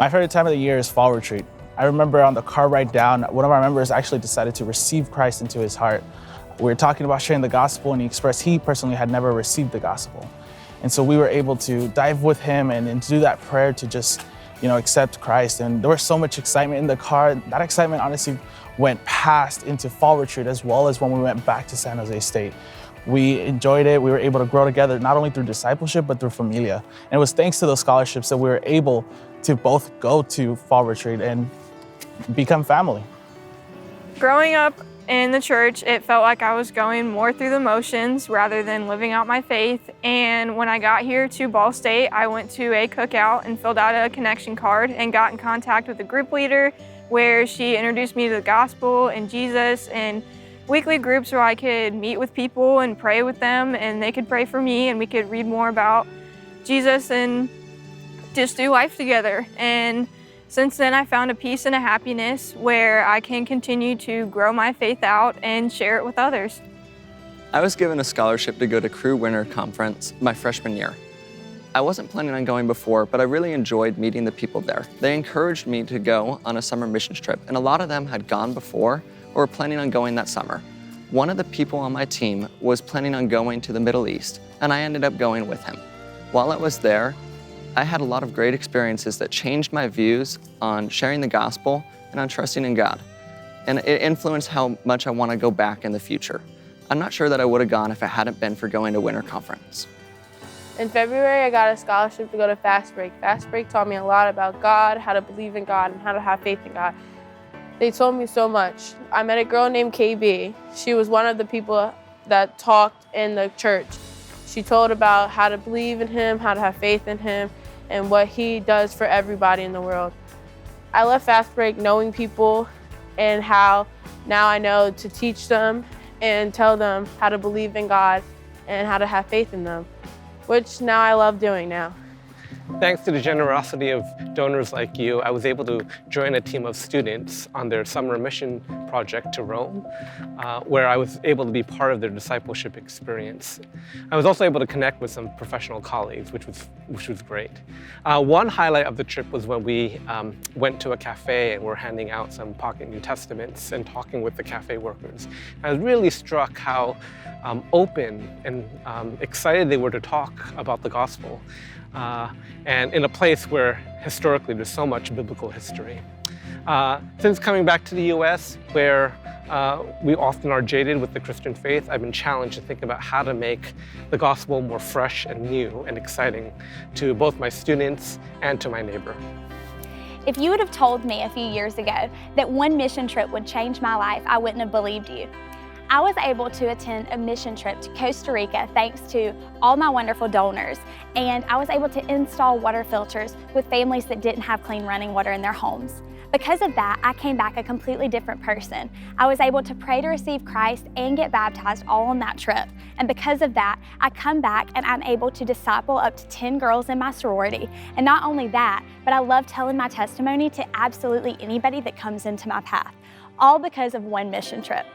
My favorite time of the year is fall retreat. I remember on the car ride down, one of our members actually decided to receive Christ into his heart. We were talking about sharing the gospel, and he expressed he personally had never received the gospel. And so we were able to dive with him and do that prayer to just, accept Christ. And there was so much excitement in the car. That excitement honestly went past into fall retreat, as well as when we went back to San Jose State. We enjoyed it. We were able to grow together, not only through discipleship, but through familia. And it was thanks to those scholarships that we were able to both go to fall retreat and become family. Growing up in the church, it felt like I was going more through the motions rather than living out my faith. And when I got here to Ball State, I went to a cookout and filled out a connection card and got in contact with the group leader, where she introduced me to the gospel and Jesus, and weekly groups where I could meet with people and pray with them, and they could pray for me, and we could read more about Jesus and just do life together. And since then, I found a peace and a happiness where I can continue to grow my faith out and share it with others. I was given a scholarship to go to Cru Winter Conference my freshman year. I wasn't planning on going before, but I really enjoyed meeting the people there. They encouraged me to go on a summer missions trip, and a lot of them had gone before or were planning on going that summer. One of the people on my team was planning on going to the Middle East, and I ended up going with him. While I was there, I had a lot of great experiences that changed my views on sharing the gospel and on trusting in God. And it influenced how much I want to go back in the future. I'm not sure that I would have gone if it hadn't been for going to Winter Conference. In February, I got a scholarship to go to Fast Break. Fast Break taught me a lot about God, how to believe in God, and how to have faith in God. They told me so much. I met a girl named KB. She was one of the people that talked in the church. She told about how to believe in Him, how to have faith in Him, and what He does for everybody in the world. I left Fast Break knowing people and how now I know to teach them and tell them how to believe in God and how to have faith in them, which now I love doing now. Thanks to the generosity of donors like you, I was able to join a team of students on their summer mission project to Rome, where I was able to be part of their discipleship experience. I was also able to connect with some professional colleagues, which was great. One highlight of the trip was when we went to a cafe and were handing out some pocket New Testaments and talking with the cafe workers. I was really struck how open and excited they were to talk about the gospel. And in a place where historically there's so much biblical history. Since coming back to the US, where we often are jaded with the Christian faith, I've been challenged to think about how to make the gospel more fresh and new and exciting to both my students and to my neighbor. If you would have told me a few years ago that one mission trip would change my life, I wouldn't have believed you. I was able to attend a mission trip to Costa Rica thanks to all my wonderful donors, and I was able to install water filters with families that didn't have clean running water in their homes. Because of that, I came back a completely different person. I was able to pray to receive Christ and get baptized all on that trip. And because of that, I come back and I'm able to disciple up to 10 girls in my sorority. And not only that, but I love telling my testimony to absolutely anybody that comes into my path, all because of one mission trip.